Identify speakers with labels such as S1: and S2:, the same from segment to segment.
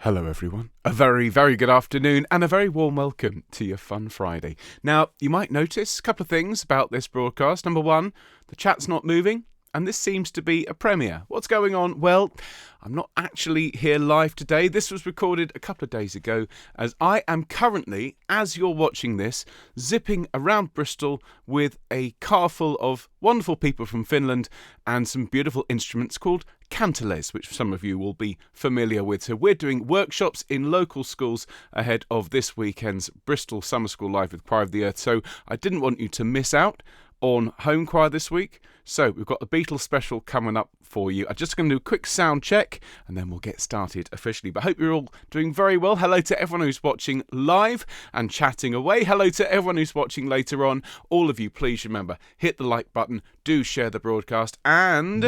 S1: Hello everyone, a very, very good afternoon and a very warm welcome to your Fun Friday. Now, you might notice a couple of things about this broadcast. Number one, the chat's not moving, and this seems to be a premiere. What's going on? Well, I'm not actually here live today. This was recorded a couple of days ago, as I am currently, as you're watching this, zipping around Bristol with a car full of wonderful people from Finland and some beautiful instruments called cantilés, which some of you will be familiar with. So we're doing workshops in local schools ahead of this weekend's Bristol Summer School Live with Choir of the Earth. So I didn't want you to miss out on home choir this week. So we've got the Beatles special coming up for you. I'm just going to do a quick sound check and then we'll get started officially. But I hope you're all doing very well. Hello to everyone who's watching live and chatting away. Hello to everyone who's watching later on. All of you, please remember, hit the like button, do share the broadcast, and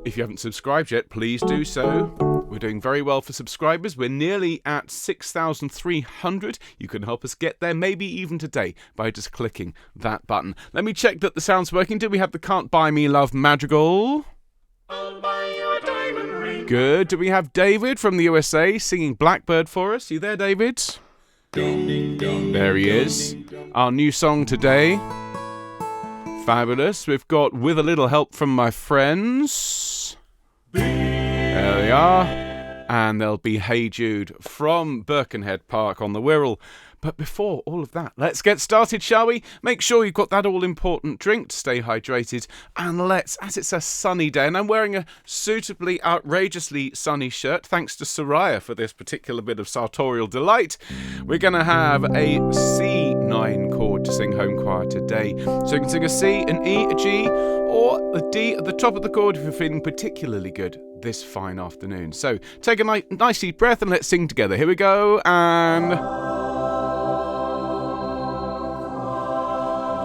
S1: if you haven't subscribed yet, please do so. We're doing very well for subscribers. We're nearly at 6,300. You can help us get there, maybe even today, by just clicking that button. Let me check that the sound's working. Do we have the Can't Buy Me Love madrigal?
S2: I'll buy you a diamond ring.
S1: Good. Do we have David from the USA singing Blackbird for us? You there, David?
S2: Ding, ding,
S1: There he is. Our new song today. Fabulous. We've got With a Little Help from My Friends. There they are. And there'll be Hey Jude from Birkenhead Park on the Wirral. But before all of that, let's get started, shall we? Make sure you've got that all-important drink to stay hydrated. And let's, as it's a sunny day, and I'm wearing a suitably, outrageously sunny shirt, thanks to Soraya for this particular bit of sartorial delight, we're going to have a C9 chord to sing home choir today. So you can sing a C, an E, a G, or a D at the top of the chord if you're feeling particularly good this fine afternoon. So take a nice deep breath and let's sing together. Here we go, and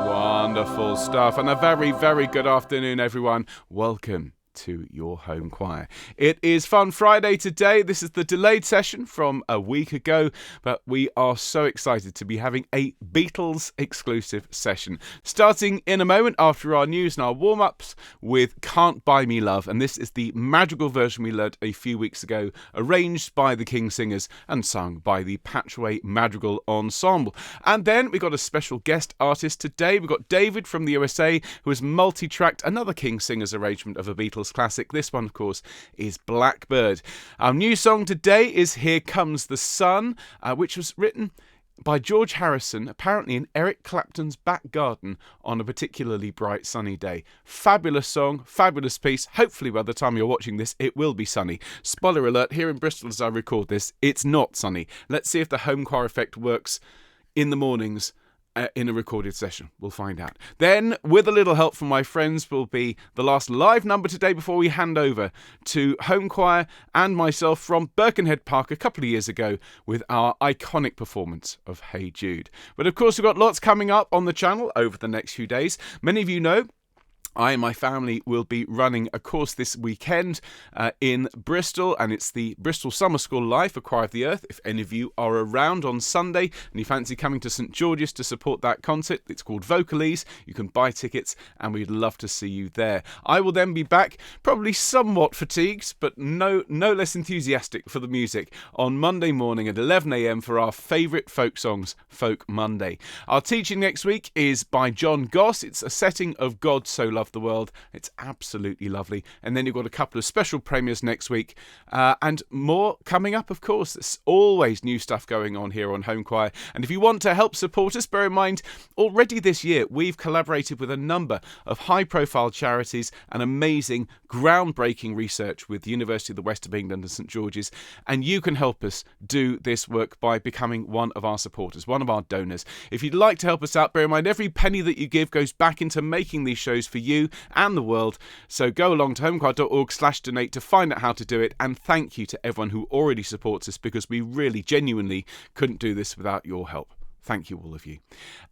S1: wonderful stuff, and a very, very good afternoon, everyone. Welcome to your home choir. It is Fun Friday today. This is the delayed session from a week ago, but we are so excited to be having a Beatles exclusive session. Starting in a moment after our news and our warm-ups with Can't Buy Me Love, and this is the madrigal version we learnt a few weeks ago, arranged by the King Singers and sung by the Patchway Madrigal Ensemble. And then we got a special guest artist today. We've got David from the USA, who has multi-tracked another King Singers arrangement of a Beatles classic. This one, of course, is Blackbird. Our new song today is Here Comes the Sun, which was written by George Harrison, apparently in Eric Clapton's back garden on a particularly bright sunny day. Fabulous song, fabulous piece. Hopefully by the time you're watching this, it will be sunny. Spoiler alert, here in Bristol as I record this, it's not sunny. Let's see if the home choir effect works in the mornings in a recorded session. We'll find out. Then, with a little help from my friends, will be the last live number today before we hand over to home choir and myself from Birkenhead Park a couple of years ago with our iconic performance of Hey Jude. But of course, we've got lots coming up on the channel over the next few days. Many of you know I and my family will be running a course this weekend in Bristol, and it's the Bristol Summer School Live for Choir of the Earth. If any of you are around on Sunday and you fancy coming to St George's to support that concert, it's called Vocalese. You can buy tickets and we'd love to see you there. I will then be back, probably somewhat fatigued, but no less enthusiastic for the music on Monday morning at 11 a.m. for our favourite folk songs, Folk Monday. Our teaching next week is by John Goss. It's a setting of God So Loved the World. It's absolutely lovely. And then you've got a couple of special premieres next week and more coming up, of course. There's always new stuff going on here on Home Choir. And if you want to help support us, bear in mind, already this year we've collaborated with a number of high-profile charities and amazing, groundbreaking research with the University of the West of England and St George's. And you can help us do this work by becoming one of our supporters, one of our donors. If you'd like to help us out, bear in mind, every penny that you give goes back into making these shows for you and the world. So go along to homechoir.org/donate to find out how to do it. And thank you to everyone who already supports us, because we really genuinely couldn't do this without your help. Thank you, all of you.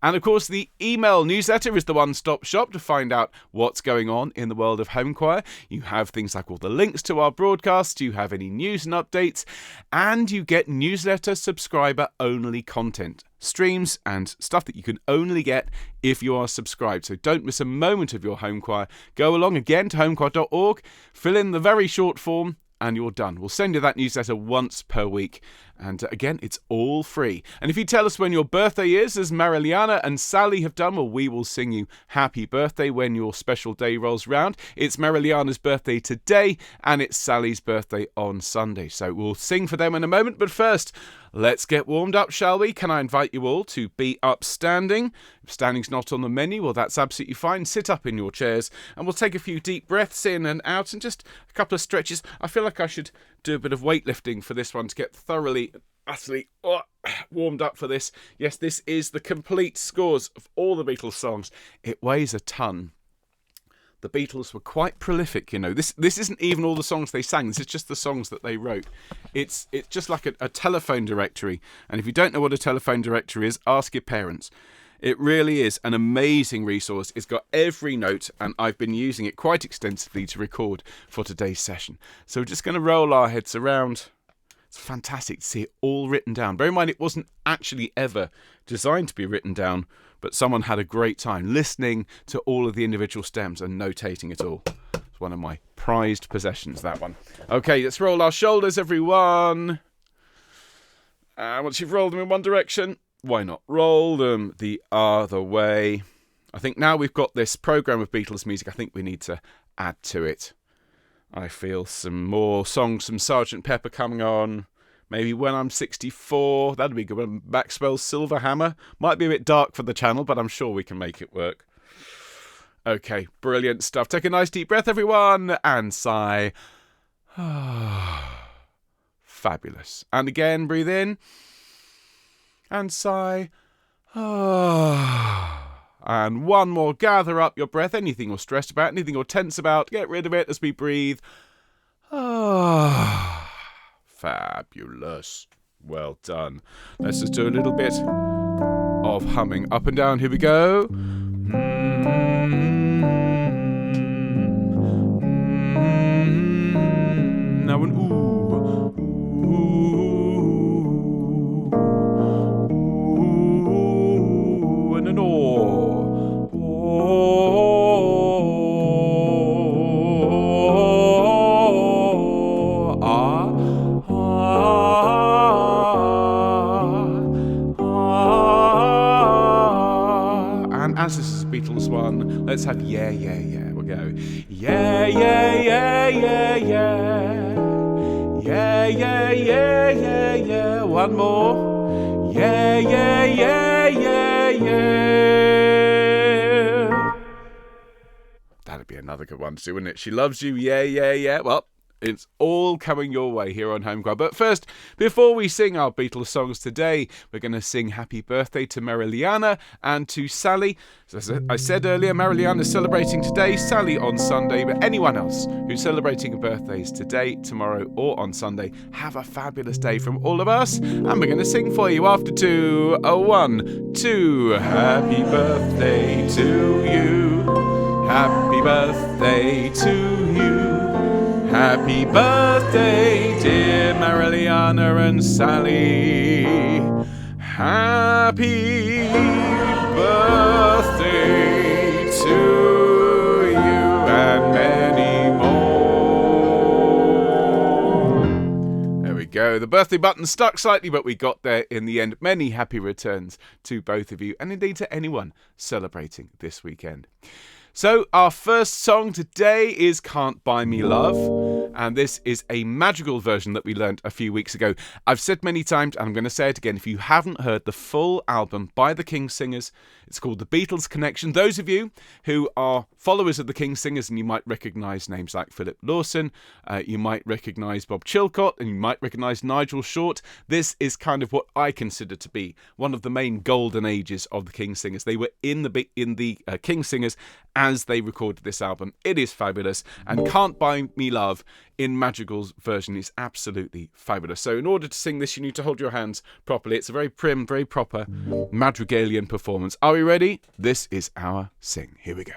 S1: And of course, the email newsletter is the one-stop shop to find out what's going on in the world of home choir. You have things like all the links to our broadcasts, you have any news and updates, and you get newsletter subscriber-only content. Streams and stuff that you can only get if you are subscribed. So don't miss a moment of your home choir. Go along again to homechoir.org, fill in the very short form, and you're done. We'll send you that newsletter once per week. And again, it's all free. And if you tell us when your birthday is, as Mariliana and Sally have done, well, we will sing you happy birthday when your special day rolls round. It's Mariliana's birthday today, and it's Sally's birthday on Sunday. So we'll sing for them in a moment. But first, let's get warmed up, shall we? Can I invite you all to be upstanding? If standing's not on the menu, well, that's absolutely fine. Sit up in your chairs, and we'll take a few deep breaths in and out, and just a couple of stretches. I feel like I should do a bit of weightlifting for this one to get thoroughly, utterly warmed up for this. Yes, this is the complete scores of all the Beatles songs. It weighs a ton. The Beatles were quite prolific, you know. This isn't even all the songs they sang. This is just the songs that they wrote. It's just like a telephone directory. And if you don't know what a telephone directory is, ask your parents. It really is an amazing resource. It's got every note, and I've been using it quite extensively to record for today's session. So we're just going to roll our heads around. It's fantastic to see it all written down. Bear in mind, it wasn't actually ever designed to be written down, but someone had a great time listening to all of the individual stems and notating it all. It's one of my prized possessions, that one. Okay, let's roll our shoulders, everyone. And once you've rolled them in one direction, why not roll them the other way? I think now we've got this programme of Beatles music, I think we need to add to it. I feel some more songs from Sgt. Pepper coming on. Maybe When I'm 64. That'd be good. Maxwell's Silver Hammer. Might be a bit dark for the channel, but I'm sure we can make it work. Okay, brilliant stuff. Take a nice deep breath, everyone, and sigh. Fabulous. And again, breathe in. And sigh. And one more. Gather up your breath. Anything you're stressed about, anything you're tense about, get rid of it as we breathe. Fabulous. Well done. Let's just do a little bit of humming up and down. Here we go. Now an ooh. Ooh. And an oh. And as this is a Beatles one, let's have yeah, yeah, yeah. We'll go yeah, yeah, yeah, yeah, yeah. Yeah, yeah, yeah, yeah, yeah. One more. Yeah, yeah, yeah, yeah, yeah. That'd be another good one to do, wouldn't it? She loves you, yeah, yeah, yeah. Well, it's all coming your way here on Home Choir. But first, before we sing our Beatles songs today, we're going to sing Happy Birthday to Mariliana and to Sally. As I said earlier, Mariliana's celebrating today, Sally on Sunday. But anyone else who's celebrating birthdays today, tomorrow, or on Sunday, have a fabulous day from all of us. And we're going to sing for you after two. A 1, 2. Happy birthday to you. Happy birthday to you. Happy birthday, dear Mariliana and Sally. Happy birthday to you and many more. There we go. The birthday button stuck slightly, but we got there in the end. Many happy returns to both of you, and indeed to anyone celebrating this weekend. So our first song today is Can't Buy Me Love, and this is a Madrigal version that we learnt a few weeks ago. I've said many times, and I'm going to say it again, if you haven't heard the full album by the King's Singers, it's called The Beatles Connection. Those of you who are followers of the King's Singers, and you might recognise names like Philip Lawson, you might recognise Bob Chilcott, and you might recognise Nigel Short. This is kind of what I consider to be one of the main golden ages of the King's Singers. They were in the King's Singers as they recorded this album. It is fabulous, and Can't Buy Me Love in Madrigal's version is absolutely fabulous. So in order to sing this, you need to hold your hands properly. It's a very prim, very proper Madrigalian performance. Are we ready? This is our sing. Here we go.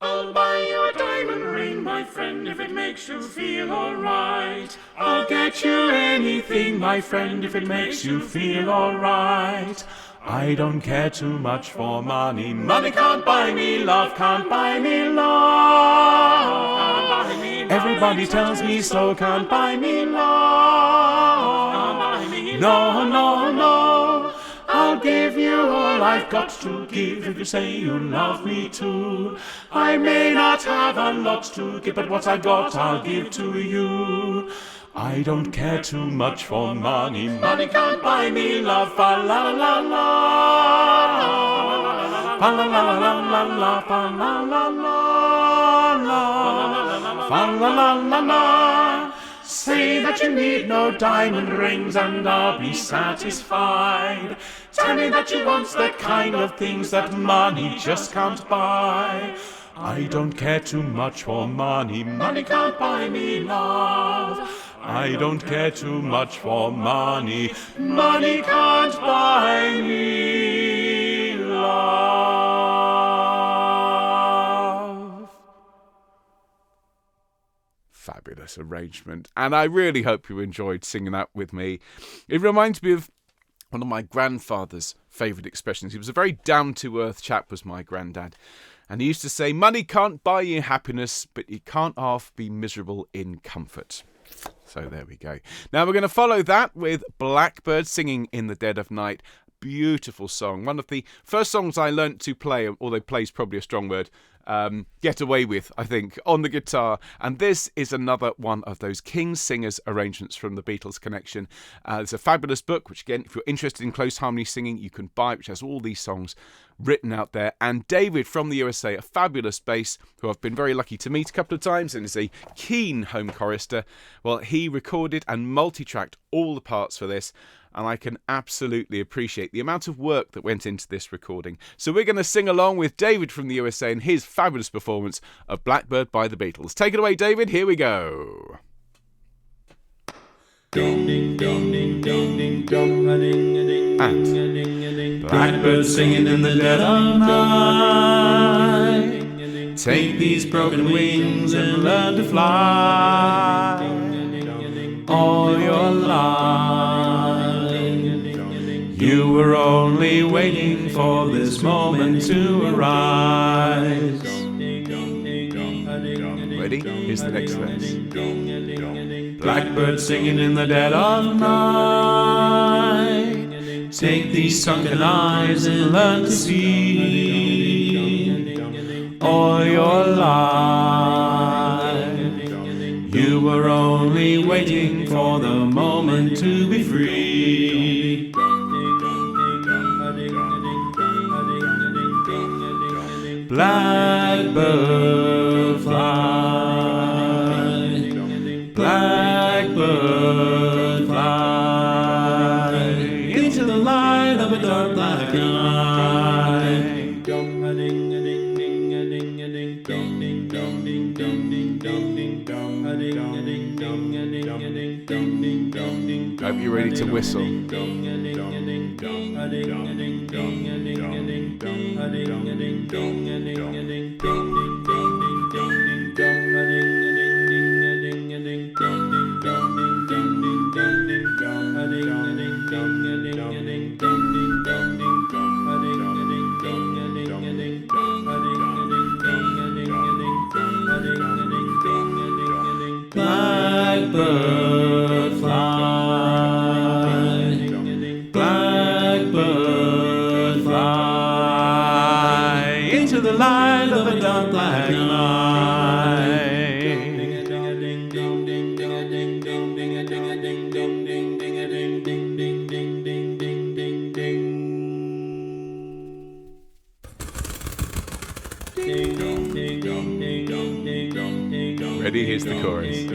S2: I'll buy you a diamond ring, my friend, if it makes you feel alright. I'll get you anything, my friend, if it makes you feel alright. I don't care too much for money. Money can't buy me love, can't buy me love. Everybody tells me so can't buy me love. No, no, no. I'll give you all I've got to give if you say you love me too. I may not have a lot to give, but what I got I'll give to you. I don't care too much for money. Money can't buy me love. Fa la la la. Fa la la la la la. Fa la la la la. Fa la la la la. Say that you need no diamond rings and I'll be satisfied. Tell me that you want the kind of things that money just can't buy. I don't care too much for money. Money can't buy me love. I don't care too much for money. Money can't buy me love.
S1: Fabulous arrangement, and I really hope you enjoyed singing that with me. It reminds me of one of my grandfather's favourite expressions. He was a very down-to-earth chap, was my granddad, and he used to say, money can't buy you happiness, but you can't half be miserable in comfort. So there we go. Now we're going to follow that with Blackbird singing In the Dead of Night. Beautiful song. One of the first songs I learnt to play, although play's probably a strong word, get away with, I think, on the guitar. And this is another one of those King Singers arrangements from the Beatles Connection. It's a fabulous book, which again, if you're interested in close harmony singing, you can buy, which has all these songs written out there. And David from the USA, a fabulous bass, who I've been very lucky to meet a couple of times and is a keen home chorister. Well, he recorded and multi-tracked all the parts for this. And I can absolutely appreciate the amount of work that went into this recording. So we're going to sing along with David from the USA and his fabulous performance of Blackbird by the Beatles. Take it away, David. Here we go.
S2: And Blackbird singing in the dead of night. Take these broken wings and learn to fly all your life. You were only waiting for this moment to arise.
S1: Ready? Here's the next verse.
S2: Blackbird singing in the dead of night. Take these sunken eyes and learn to see all your life. You were only waiting for the moment to be free. Blackbird fly, blackbird fly, into the light of a dark black night.
S1: Hope you're ready to whistle.
S2: Blackbird fly, blackbird fly, into the light of a dark black night.
S1: Ready? Here's the chorus.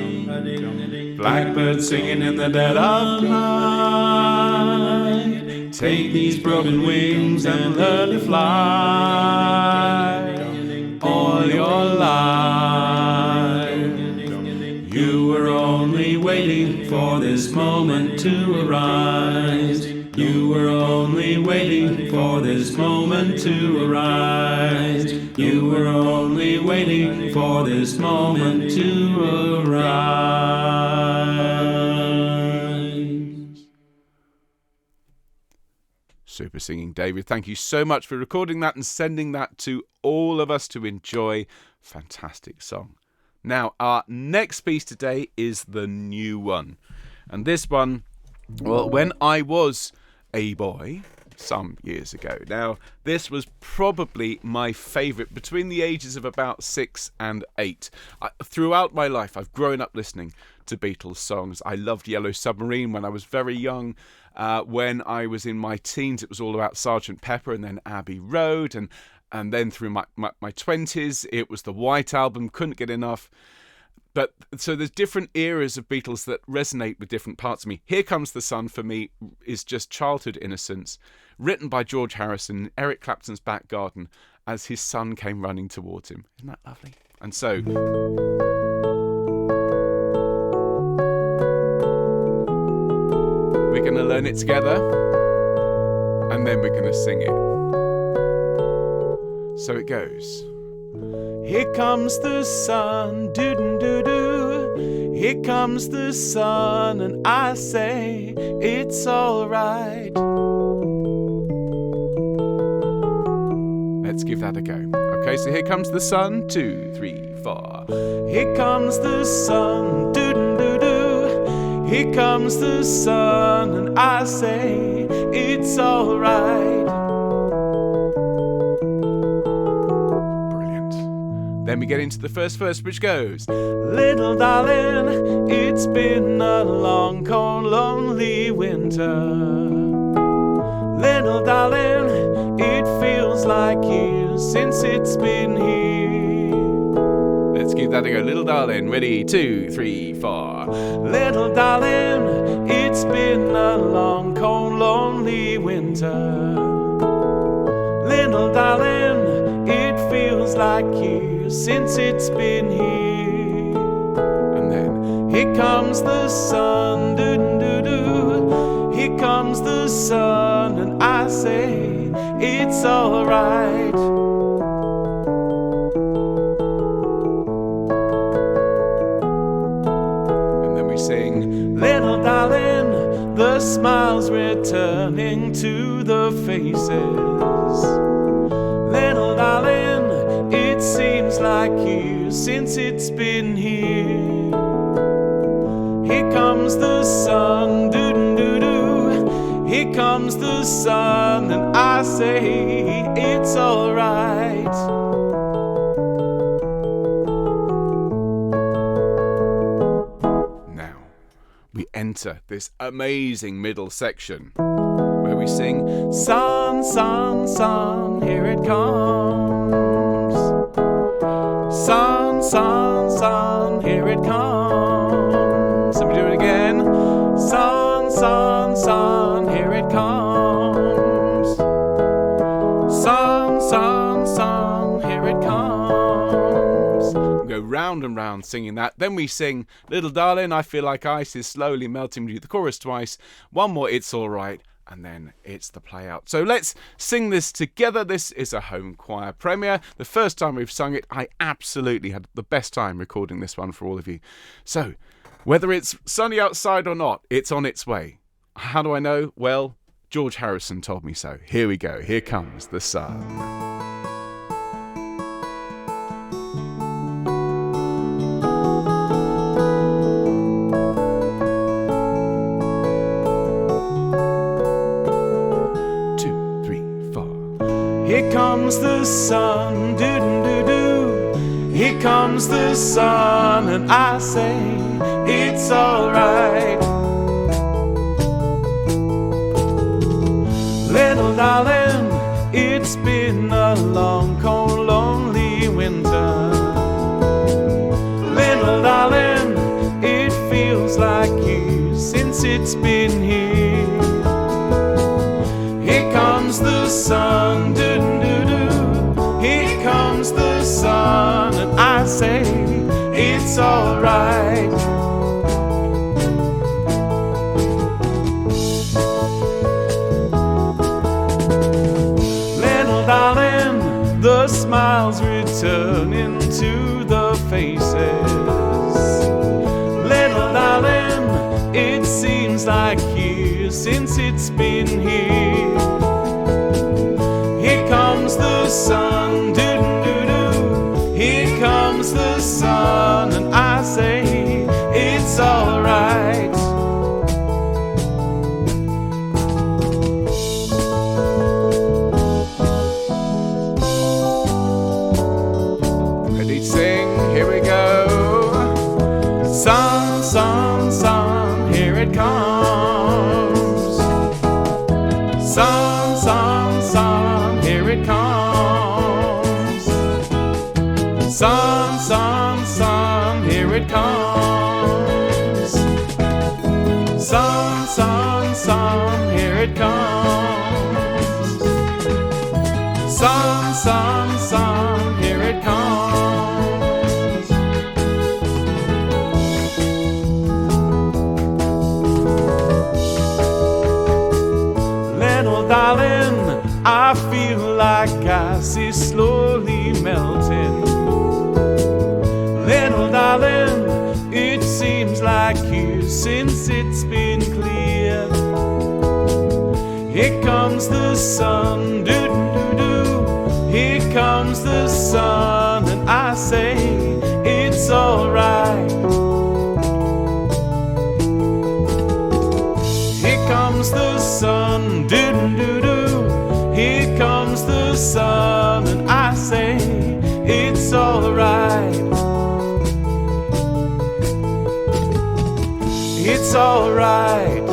S2: Blackbird singing in the dead of night. Take these broken wings and learn to fly all your life. You were only waiting for this moment to arise. You were only waiting for this moment to arise. You were only waiting for this moment to arise.
S1: Super singing, David. Thank you so much for recording that and sending that to all of us to enjoy. Fantastic song. Now, our next piece today is the new one. And this one, well, when I was a boy some years ago. Now, this was probably my favourite between the ages of about 6 and 8. Throughout my life, I've grown up listening to Beatles songs. I loved Yellow Submarine when I was very young. When I was in my teens, it was all about Sgt. Pepper and then Abbey Road. And then through my 20s, it was the White Album, couldn't get enough. But so there's different eras of Beatles that resonate with different parts of me. Here Comes the Sun, for me, is just childhood innocence, written by George Harrison in Eric Clapton's back garden as his son came running towards him. Isn't that lovely? And so we're going to learn it together, and then we're going to sing it. So it goes. Here comes the sun, doo-doo-doo-doo. Here comes the sun, and I say it's alright. Let's give that a go. Okay, so here comes the sun, 2, 3, 4. Here comes the sun, doo-doo-doo-doo. Here comes the sun, and I say it's alright. Then we get into the first verse, which goes, little darling, it's been a long, cold, lonely winter. Little darling, it feels like years since it's been here. Let's give that a go. Little darling, ready, 2, 3, 4. Little darling, it's been a long, cold, lonely winter. Little darling, it feels like years since it's been here. And then here comes the sun, doo-doo-doo. Here comes the sun, and I say it's alright. And then we sing, little darling, the smiles returning to the faces. Little darling, it seems like years since it's been here. Here comes the sun, doo-doo-doo. Here comes the sun, and I say it's alright. Now, we enter this amazing middle section where we sing, sun, sun, sun, here it comes. Sun, sun, sun, here it comes. And we do it again. Sun, sun, sun, here it comes. Sun, sun, sun, here it comes. We go round and round singing that. Then we sing, little darling, I feel like ice is slowly melting. We do the chorus twice. One more, it's alright. And then it's the play out. So let's sing this together. This is a home choir premiere. The first time we've sung it, I absolutely had the best time recording this one for all of you. So whether it's sunny outside or not, it's on its way. How do I know? Well, George Harrison told me so. Here we go. Here comes the sun. 2, 3, 4. Here comes the sun, doo-doo-doo-doo. Here comes the sun, and I say it's alright. Little darling, it's been a long, cold, lonely winter. Little darling, it feels like years since it's been here. Here comes the sun, doo-doo-doo. Here comes the sun, and I say it's alright. Little darling, the smiles returning to the faces. Little darling, it seems like years since it's been here. Here comes the sun, doo-doo-doo. Here comes comes the sun, and I say it's alright. Ready, sing, here we go. Sun, sun, sun, here it comes. Sun, sun, sun, here it comes. Sun, sun, sun, here it comes. Sun, sun, sun, here it comes. Sun, sun, sun, here it comes. Little darling, I feel like ice is slowly melting. Little darling, it seems like years since it's been clear. Here comes the sun, doo-doo-doo-doo. Here comes the sun, and I say it's alright. Here comes the sun, doo-doo-doo-doo. Here comes the sun, and I say it's alright. It's alright.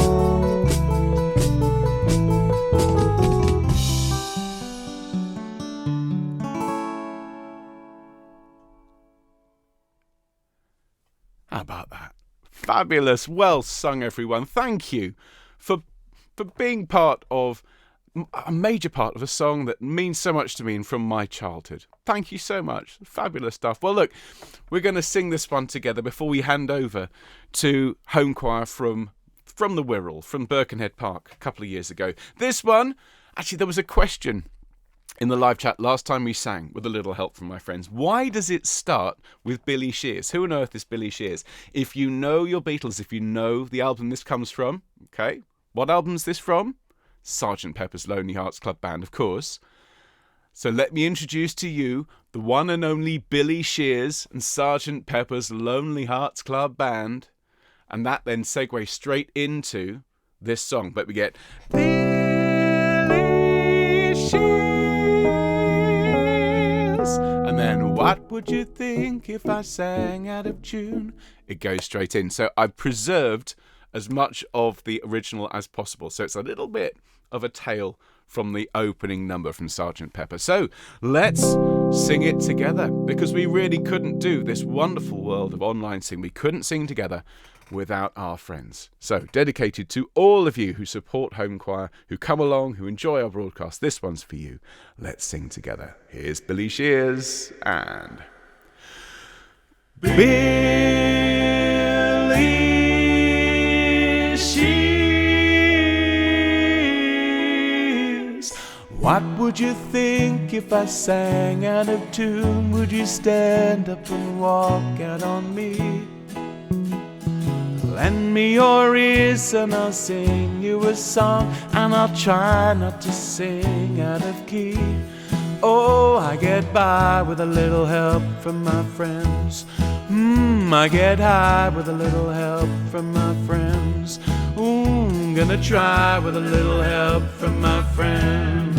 S1: How about that? Fabulous. Well sung, everyone. Thank you for being part of a major part of a song that means so much to me and from my childhood. Thank you so much. Fabulous stuff. Well, look, we're going to sing this one together before we hand over to home choir from the Wirral, from Birkenhead Park a couple of years ago. This one, actually, there was a question in the live chat last time we sang, with a little help from my friends. Why does it start with Billy Shears? Who on earth is Billy Shears? If you know your Beatles, if you know the album this comes from, okay, what album's this from? Sgt. Pepper's Lonely Hearts Club Band, of course. So let me introduce to you the one and only Billy Shears and Sgt. Pepper's Lonely Hearts Club Band. And that then segues straight into this song. But we get Billy Shears. And then, what would you think if I sang out of tune? It goes straight in. So I've preserved as much of the original as possible. So it's a little bit of a tale from the opening number from Sgt. Pepper. So let's sing it together, because we really couldn't do this wonderful world of online sing. We couldn't sing together without our friends. So dedicated to all of you who support Home Choir, who come along, who enjoy our broadcast. This one's for you. Let's sing together. Here's Billy Shears and Billy Shears. What would you think if I sang out of tune? Would you stand up and walk out on me? Lend me your ears and I'll sing you a song, and I'll try not to sing out of key. Oh, I get by with a little help from my friends. I get high with a little help from my friends. Gonna try with a little help from my friends.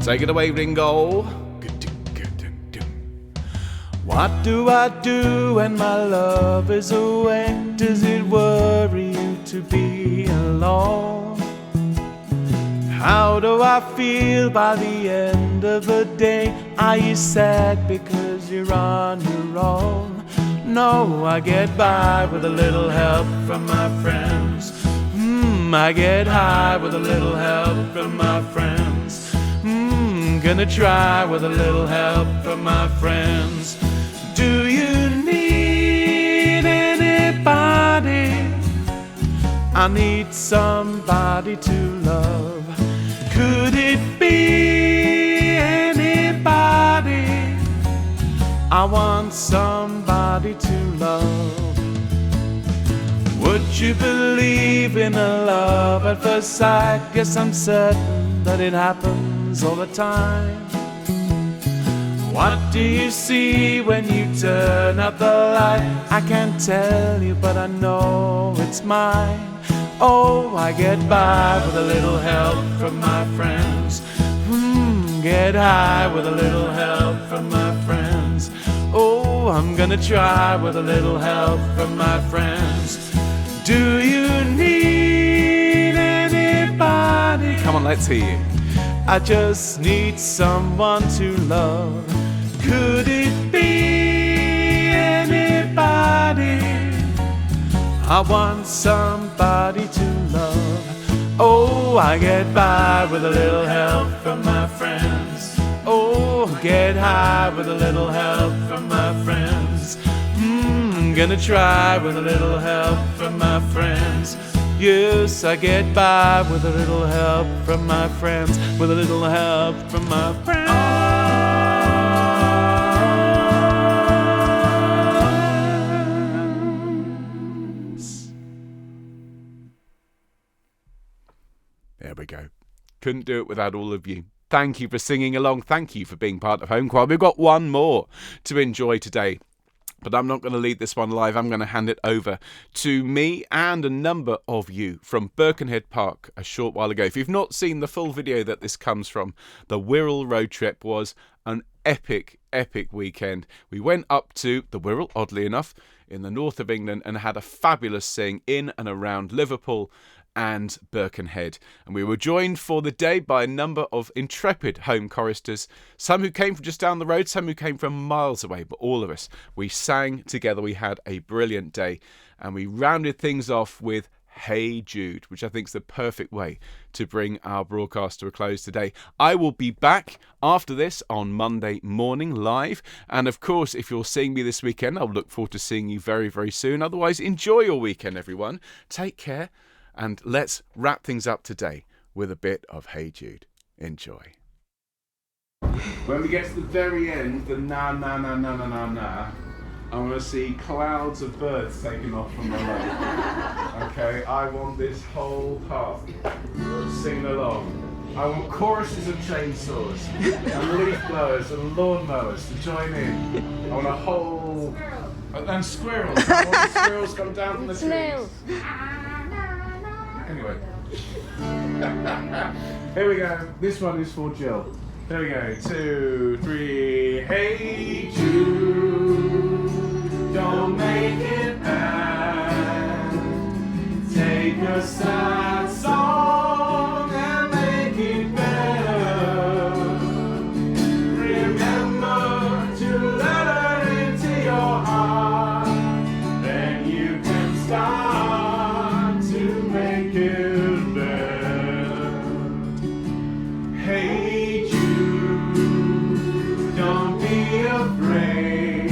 S1: Take it away, Ringo. What do I do when my love is away? Does it worry you to be alone? How do I feel by the end of the day? Are you sad because you're on your own? No, I get by with a little help from my friends. I get high with a little help from my friends. Gonna try with a little help from my friends. Do you need anybody? I need somebody to love. Could it be anybody? I want somebody to love. Would you believe in a love at first sight? Guess I'm certain that it happens all the time. What do you see when you turn out the light? I can't tell you, but I know it's mine. Oh, I get by with a little help from my friends. Get high with a little help from my friends. Oh, I'm gonna try with a little help from my friends. Do you need anybody? Come on, let's hear you. I just need someone to love. Could it be anybody? I want somebody to love. Oh, I get by with a little help from my friends. Oh, get high with a little help from my friends. Gonna try with a little help from my friends. Yes, I get by with a little help from my friends. With a little help from my friends. There we go. Couldn't do it without all of you. Thank you for singing along. Thank you for being part of Home Choir. We've got one more to enjoy today, but I'm not going to lead this one live. I'm going to hand it over to me and a number of you from Birkenhead Park a short while ago. If you've not seen the full video that this comes from, the Wirral road trip was an epic weekend. We went up to the Wirral, oddly enough, in the north of England, and had a fabulous sing in and around Liverpool and Birkenhead, and we were joined for the day by a number of intrepid home choristers, some who came from just down the road, some who came from miles away, but all of us, we sang together. We had a brilliant day, and we rounded things off with Hey Jude, which I think is the perfect way to bring our broadcast to a close today. I will be back after this on Monday morning live, and of course, if you're seeing me this weekend, I'll look forward to seeing you very, very soon. Otherwise, enjoy your weekend, everyone. Take care. And let's wrap things up today with a bit of Hey Jude. Enjoy. When we get to the very end, the na na na na na na na, I'm going to see clouds of birds taking off from the lake. Okay, I want this whole part singing along. I want choruses of chainsaws and leaf blowers and lawn mowers to join in. I want a whole... And squirrels. I want the squirrels come down from the trees. Anyway, here we go. This one is for Jill. There we go. 2, 3. Hey Jude, don't make it bad. Take a sad song and make it better. Remember to let her into your heart. Then you can start to make it better. Hey Jude, don't be afraid.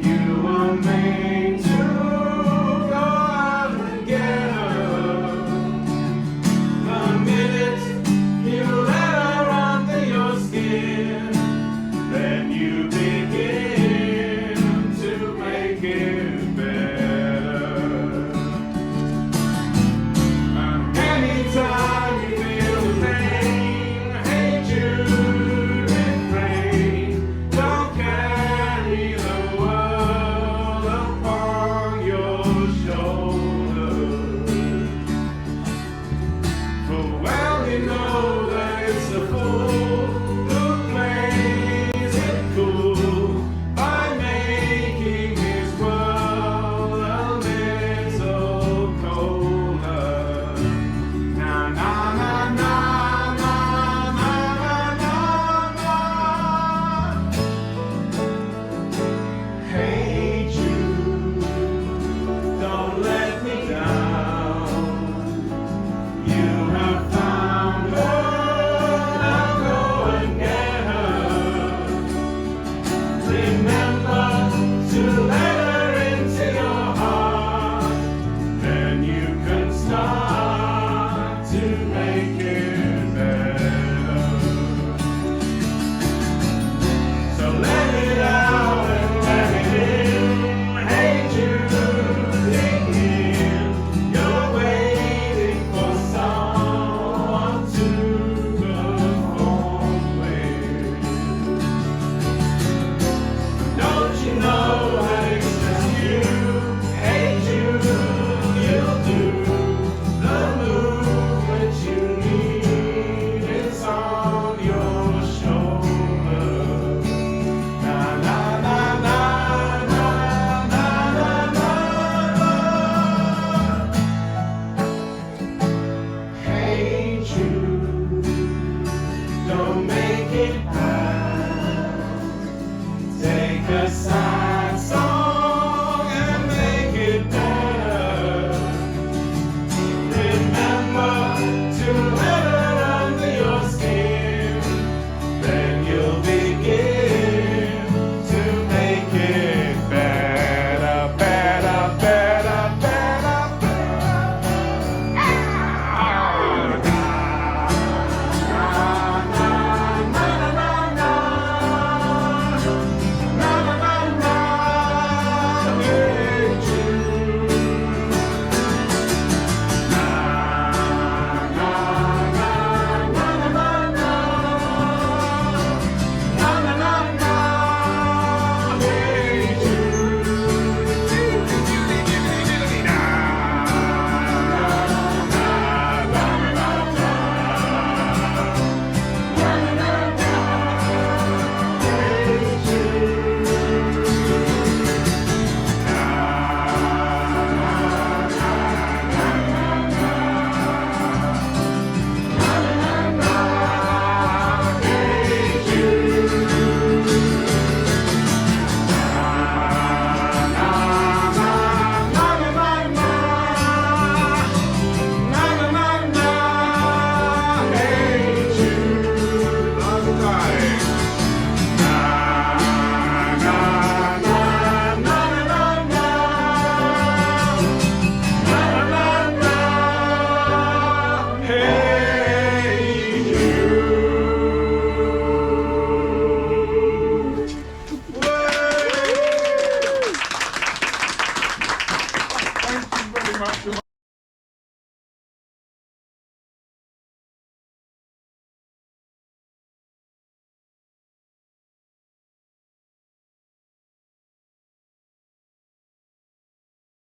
S1: You were made to go out and get her. The minute you let her under your skin, then you begin to make it better. And anytime you feel the pain, hey Jude, refrain. Don't carry the world upon your shoulders. For well you know that it's a fool who plays it cool by making his world a little colder. Na na na na na na na na. Hey Jude, don't let me down. You have found her, now go and get her. Remember to let her into your heart, then you can start to make it better. So let it out and let it in. Hey Jude, dig in. You're waiting for someone to perform with.
S2: Yes, I